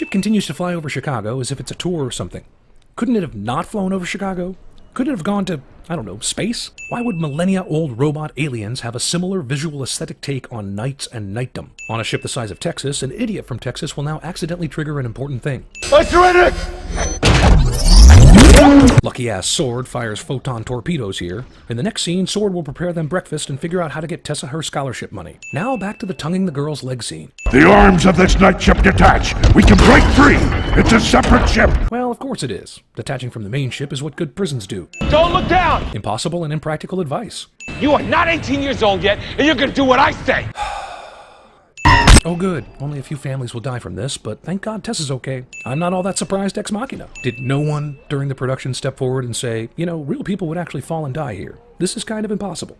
ship continues to fly over Chicago as if it's a tour or something. Couldn't it have not flown over Chicago? Couldn't it have gone to, I don't know, space? Why would millennia-old robot aliens have a similar visual aesthetic take on knights and knightdom? On a ship the size of Texas, an idiot from Texas will now accidentally trigger an important thing. I surrender! Lucky-ass Sword fires photon torpedoes here. In the next scene, Sword will prepare them breakfast and figure out how to get Tessa her scholarship money. Now back to the tonguing the girl's leg scene. The arms of this night ship detach! We can break free! It's a separate ship! Well, of course it is. Detaching from the main ship is what good prisons do. Don't look down! Impossible and impractical advice. You are not 18 years old yet, and you're gonna do what I say! Oh good, only a few families will die from this, but thank God Tessa's okay. I'm not all that surprised ex machina. Did no one during the production step forward and say, you know, real people would actually fall and die here? This is kind of impossible.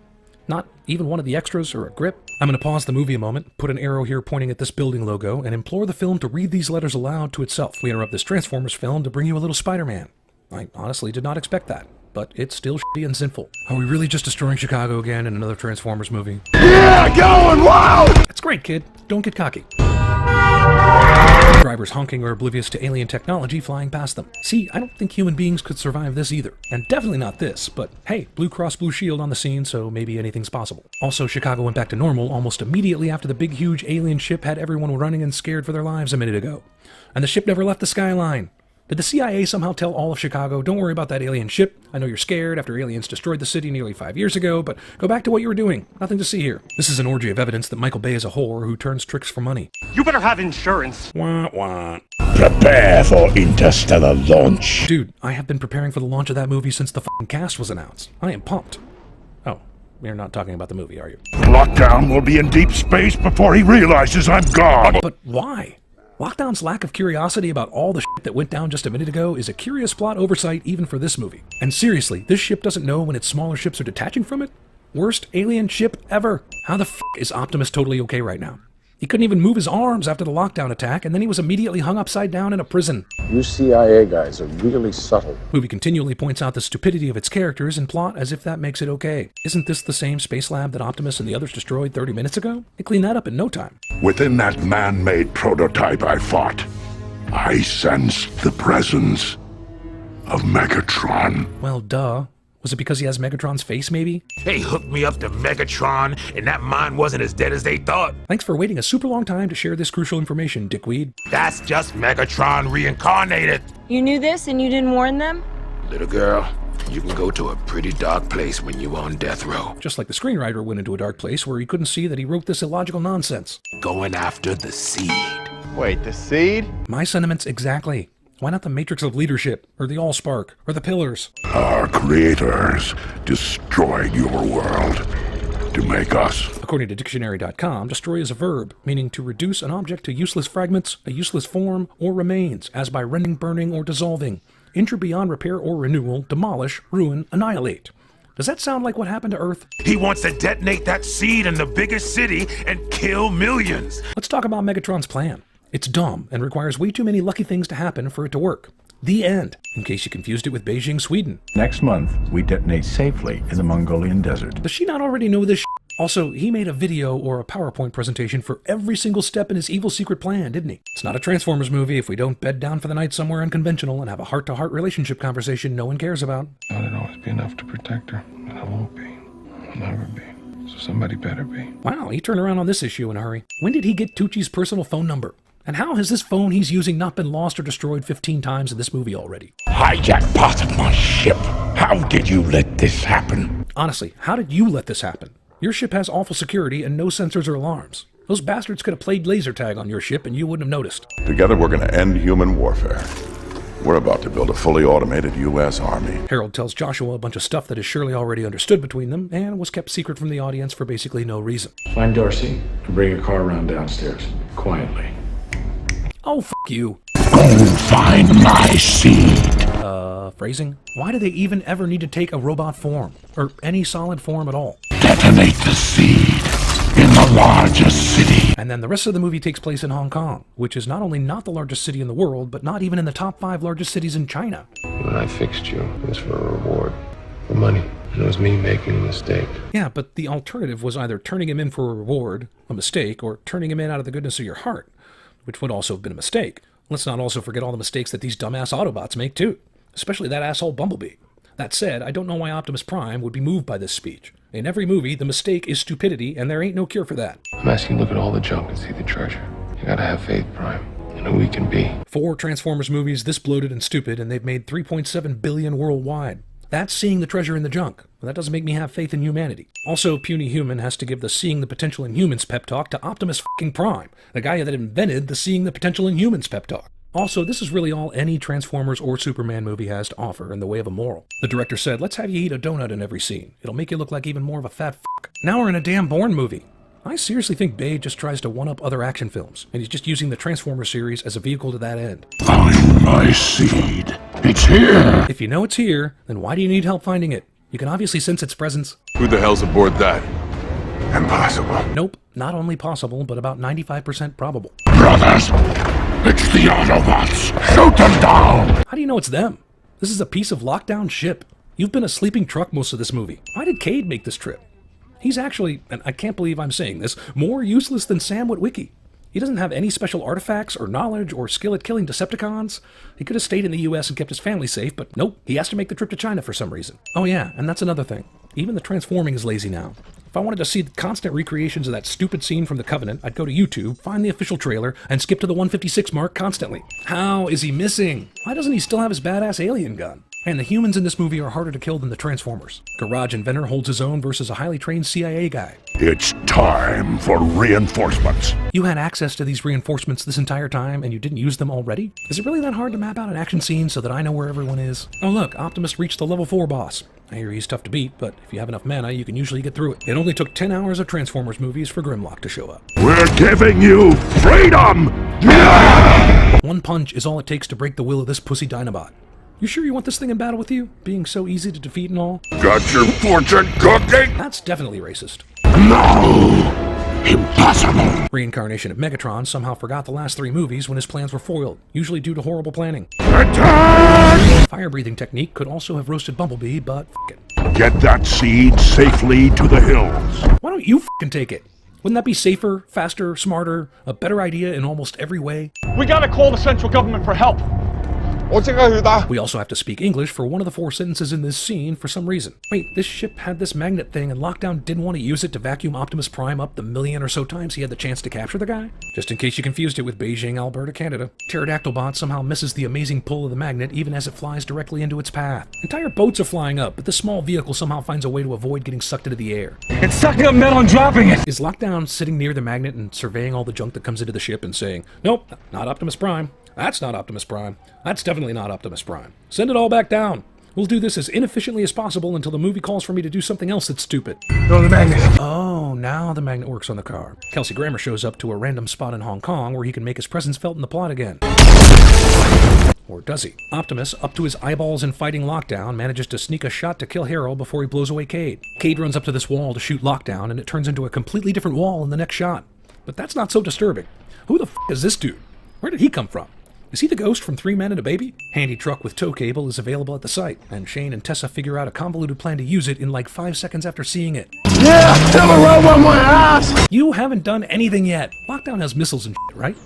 Not even one of the extras or a grip. I'm going to pause the movie a moment, put an arrow here pointing at this building logo, and implore the film to read these letters aloud to itself. We interrupt this Transformers film to bring you a little Spider-Man. I honestly did not expect that, but it's still shitty and sinful. Are we really just destroying Chicago again in another Transformers movie? Yeah, going wild! That's great, kid. Don't get cocky. Drivers honking are oblivious to alien technology flying past them. See, I don't think human beings could survive this either. And definitely not this, but hey, Blue Cross Blue Shield on the scene, so maybe anything's possible. Also, Chicago went back to normal almost immediately after the big huge alien ship had everyone running and scared for their lives a minute ago. And the ship never left the skyline. Did the CIA somehow tell all of Chicago, don't worry about that alien ship? I know you're scared after aliens destroyed the city nearly 5 years ago, but go back to what you were doing. Nothing to see here. This is an orgy of evidence that Michael Bay is a whore who turns tricks for money. You better have insurance. Wah, wah. Prepare for interstellar launch. Dude, I have been preparing for the launch of that movie since the fucking cast was announced. I am pumped. Oh, you're not talking about the movie, are you? Lockdown will be in deep space before he realizes I'm gone. But why? Lockdown's lack of curiosity about all the shit that went down just a minute ago is a curious plot oversight even for this movie. And seriously, this ship doesn't know when its smaller ships are detaching from it? Worst alien ship ever. How the f*** is Optimus totally okay right now? He couldn't even move his arms after the lockdown attack, and then he was immediately hung upside down in a prison. You CIA guys are really subtle. Movie continually points out the stupidity of its characters and plot as if that makes it okay. Isn't this the same space lab that Optimus and the others destroyed 30 minutes ago? They cleaned that up in no time. Within that man-made prototype I fought, I sensed the presence of Megatron. Well, duh. Was it because he has Megatron's face, maybe? They hooked me up to Megatron, and that mine wasn't as dead as they thought. Thanks for waiting a super long time to share this crucial information, dickweed. That's just Megatron reincarnated. You knew this and you didn't warn them? Little girl, you can go to a pretty dark place when you're on death row. Just like the screenwriter went into a dark place where he couldn't see that he wrote this illogical nonsense. Going after the seed. Wait, the seed? My sentiments exactly. Why not the Matrix of Leadership, or the Allspark, or the Pillars? Our creators destroyed your world to make us. According to dictionary.com, destroy is a verb, meaning to reduce an object to useless fragments, a useless form, or remains, as by rending, burning, or dissolving. Injure beyond repair or renewal, demolish, ruin, annihilate. Does that sound like what happened to Earth? He wants to detonate that seed in the biggest city and kill millions. Let's talk about Megatron's plan. It's dumb and requires way too many lucky things to happen for it to work. The end, in case you confused it with Beijing, Sweden. Next month, we detonate safely in the Mongolian desert. Does she not already know this shit? Also, he made a video or a PowerPoint presentation for every single step in his evil secret plan, didn't he? It's not a Transformers movie if we don't bed down for the night somewhere unconventional and have a heart-to-heart relationship conversation no one cares about. Thought it'd always be enough to protect her, but I won't be. I'll never be. So somebody better be. Wow, he turned around on this issue in a hurry. When did he get Tucci's personal phone number? And how has this phone he's using not been lost or destroyed 15 times in this movie already? Hijack part of my ship. How did you let this happen? Honestly, how did you let this happen? Your ship has awful security and no sensors or alarms. Those bastards could have played laser tag on your ship and you wouldn't have noticed. Together we're going to end human warfare. We're about to build a fully automated U.S. Army. Harold tells Joshua a bunch of stuff that is surely already understood between them and was kept secret from the audience for basically no reason. Find Darcy and bring your car around downstairs, quietly. Oh, f*** you. Go find my seed. Phrasing? Why do they even ever need to take a robot form? Or any solid form at all? Detonate the seed in the largest city. And then the rest of the movie takes place in Hong Kong, which is not only not the largest city in the world, but not even in the top 5 largest cities in China. When I fixed you, it was for a reward. For money. And it was me making a mistake. Yeah, but the alternative was either turning him in for a reward, a mistake, or turning him in out of the goodness of your heart, which would also have been a mistake. Let's not also forget all the mistakes that these dumbass Autobots make too, especially that asshole Bumblebee. That said, I don't know why Optimus Prime would be moved by this speech. In every movie, the mistake is stupidity, and there ain't no cure for that. I'm asking you to look at all the junk and see the treasure. You gotta have faith, Prime, in who we can be. 4 Transformers movies this bloated and stupid, and they've made $3.7 billion worldwide. That's seeing the treasure in the junk. But that doesn't make me have faith in humanity. Also, Puny Human has to give the seeing the potential in humans pep talk to Optimus fucking Prime, the guy that invented the seeing the potential in humans pep talk. Also, this is really all any Transformers or Superman movie has to offer in the way of a moral. The director said, let's have you eat a donut in every scene. It'll make you look like even more of a fat fuck. Now we're in a damn Bourne movie. I seriously think Bay just tries to one-up other action films, and he's just using the Transformers series as a vehicle to that end. Find my seed. It's here. If you know it's here, then why do you need help finding it? You can obviously sense its presence. Who the hell's aboard that? Impossible. Nope, not only possible, but about 95% probable. Brothers, it's the Autobots. Shoot them down. How do you know it's them? This is a piece of lockdown ship. You've been a sleeping truck most of this movie. Why did Cade make this trip? He's actually, and I can't believe I'm saying this, more useless than Sam Witwicky. He doesn't have any special artifacts or knowledge or skill at killing Decepticons. He could have stayed in the US and kept his family safe, but nope, he has to make the trip to China for some reason. Oh yeah, and that's another thing. Even the transforming is lazy now. If I wanted to see constant recreations of that stupid scene from The Covenant, I'd go to YouTube, find the official trailer, and skip to the 156 mark constantly. How is he missing? Why doesn't he still have his badass alien gun? And the humans in this movie are harder to kill than the Transformers. Garage Inventor holds his own versus a highly trained CIA guy. It's time for reinforcements. You had access to these reinforcements this entire time and you didn't use them already? Is it really that hard to map out an action scene so that I know where everyone is? Oh look, Optimus reached the level 4 boss. I hear he's tough to beat, but if you have enough mana, you can usually get through it. It only took 10 hours of Transformers movies for Grimlock to show up. We're giving you freedom! One punch is all it takes to break the will of this pussy Dinobot. You sure you want this thing in battle with you? Being so easy to defeat and all? Got your fortune cooking? That's definitely racist. No! Impossible! Reincarnation of Megatron somehow forgot the last 3 movies when his plans were foiled, usually due to horrible planning. Attack! Fire-breathing technique could also have roasted Bumblebee, but f*** it. Get that seed safely to the hills. Why don't you f***ing take it? Wouldn't that be safer, faster, smarter, a better idea in almost every way? We gotta call the central government for help. We also have to speak English for one of the 4 sentences in this scene for some reason. Wait, this ship had this magnet thing and Lockdown didn't want to use it to vacuum Optimus Prime up the million or so times he had the chance to capture the guy? Just in case you confused it with Beijing, Alberta, Canada. Pterodactylbot somehow misses the amazing pull of the magnet even as it flies directly into its path. Entire boats are flying up, but this small vehicle somehow finds a way to avoid getting sucked into the air. It's sucking up metal and dropping it. Is Lockdown sitting near the magnet and surveying all the junk that comes into the ship and saying, nope, not Optimus Prime. That's not Optimus Prime. That's definitely not Optimus Prime. Send it all back down. We'll do this as inefficiently as possible until the movie calls for me to do something else that's stupid. Throw the magnet. Oh, now the magnet works on the car. Kelsey Grammer shows up to a random spot in Hong Kong where he can make his presence felt in the plot again. Or does he? Optimus, up to his eyeballs in fighting Lockdown, manages to sneak a shot to kill Harold before he blows away Cade. Cade runs up to this wall to shoot Lockdown, and it turns into a completely different wall in the next shot. But that's not so disturbing. Who the f*** is this dude? Where did he come from? Is he the ghost from 3 Men and a Baby? Handy truck with tow cable is available at the site, and Shane and Tessa figure out a convoluted plan to use it in like 5 seconds after seeing it. Yeah, tell her I want my ass! You haven't done anything yet. Lockdown has missiles and shit, right?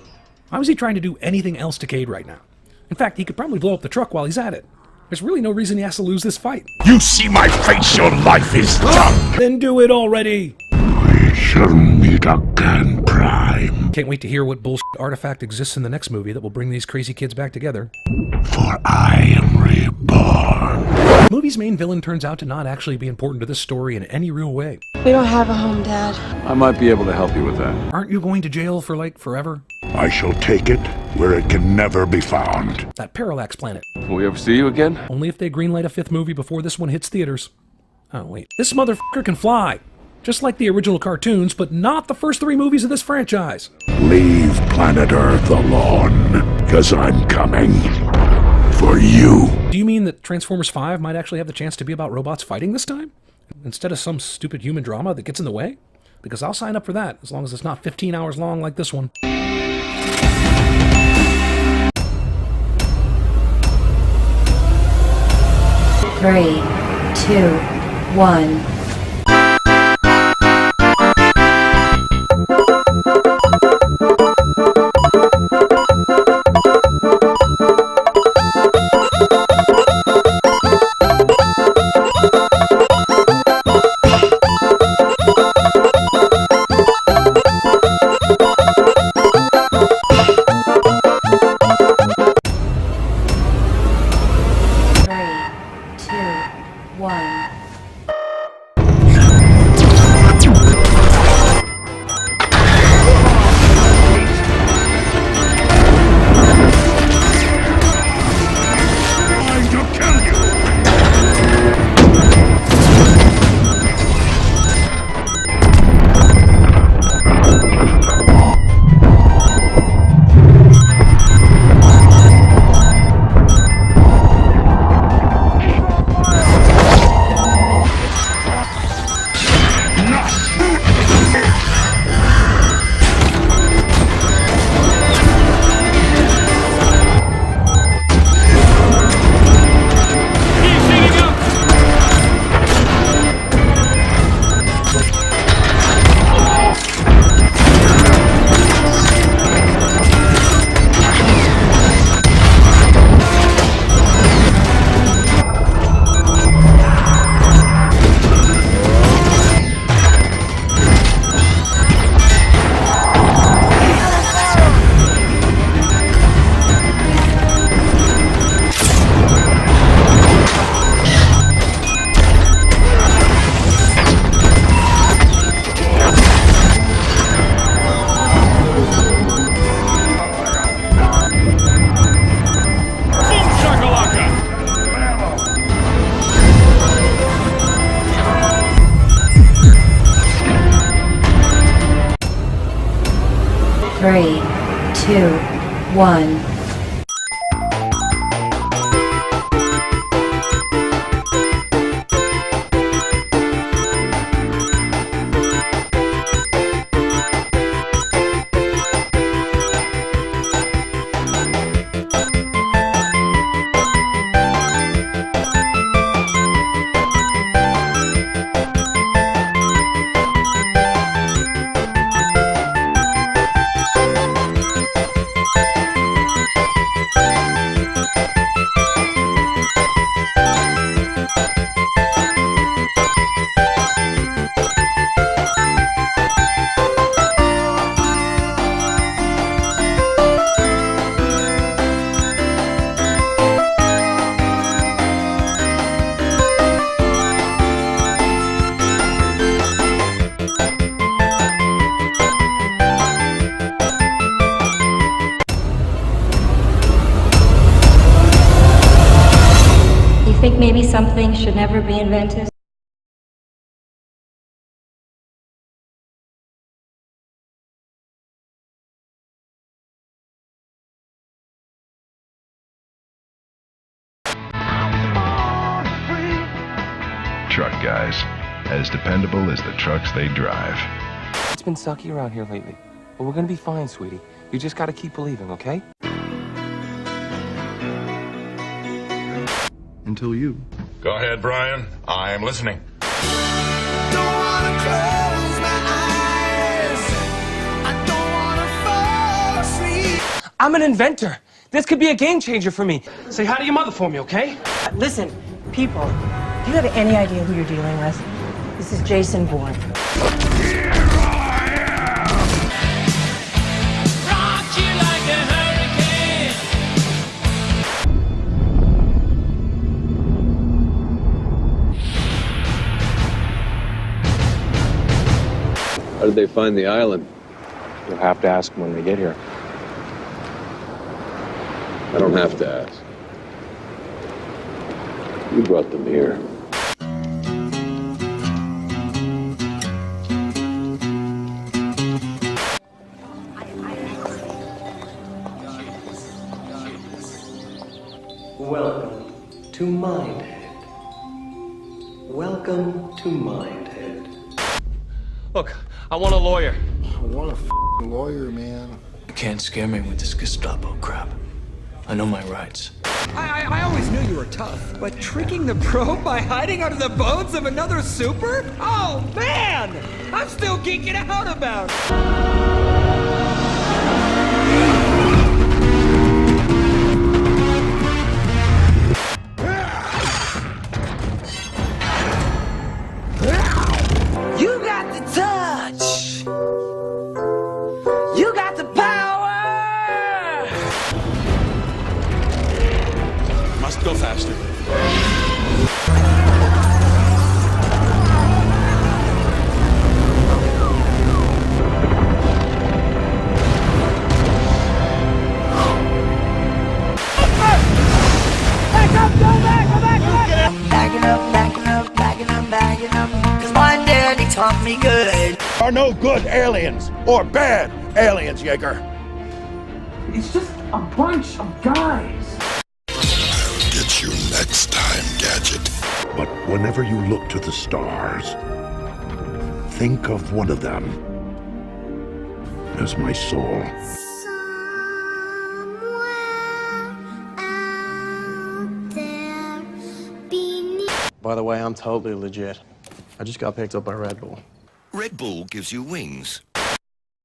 Why was he trying to do anything else to Cade right now? In fact, he could probably blow up the truck while he's at it. There's really no reason he has to lose this fight. You see my face, your life is done! Then do it already! We shall meet again, Prime. Can't wait to hear what bullshit artifact exists in the next movie that will bring these crazy kids back together. For I am reborn. The movie's main villain turns out to not actually be important to this story in any real way. We don't have a home, Dad. I might be able to help you with that. Aren't you going to jail for, like, forever? I shall take it where it can never be found. That Parallax Planet. Will we ever see you again? Only if they greenlight a 5th movie before this one hits theaters. Oh, wait. This motherfucker can fly! Just like the original cartoons, but not the first 3 movies of this franchise. Leave planet Earth alone, 'cause I'm coming for you. Do you mean that Transformers 5 might actually have the chance to be about robots fighting this time? Instead of some stupid human drama that gets in the way? Because I'll sign up for that, as long as it's not 15 hours long like this one. 3, 2, 1. 1. You think maybe something should never be invented? Truck guys, as dependable as the trucks they drive. It's been sucky around here lately, but we're gonna be fine, sweetie. You just gotta keep believing, okay? Until you. Go ahead, Brian. I am listening. I'm an inventor. This could be a game changer for me. Say hi to your mother for me, okay? Listen, people, do you have any idea who you're dealing with? This is Jason Bourne. How did they find the island? You'll have to ask them when they get here. I don't have to ask. You brought them here. Welcome to Mindhead. Welcome to Mindhead. Look, I want a lawyer. I want a lawyer, man. You can't scare me with this Gestapo crap. I know my rights. I always knew you were tough, but tricking the probe by hiding under the bones of another super? Oh, man! I'm still geeking out about it. You got the touch! You got the power! Must go faster. Taught me good. There are no good aliens or bad aliens, Jaeger. It's just a bunch of guys. I'll get you next time, Gadget. But whenever you look to the stars, think of one of them as my soul. By the way, I'm totally legit. I just got picked up by Red Bull. Red Bull gives you wings.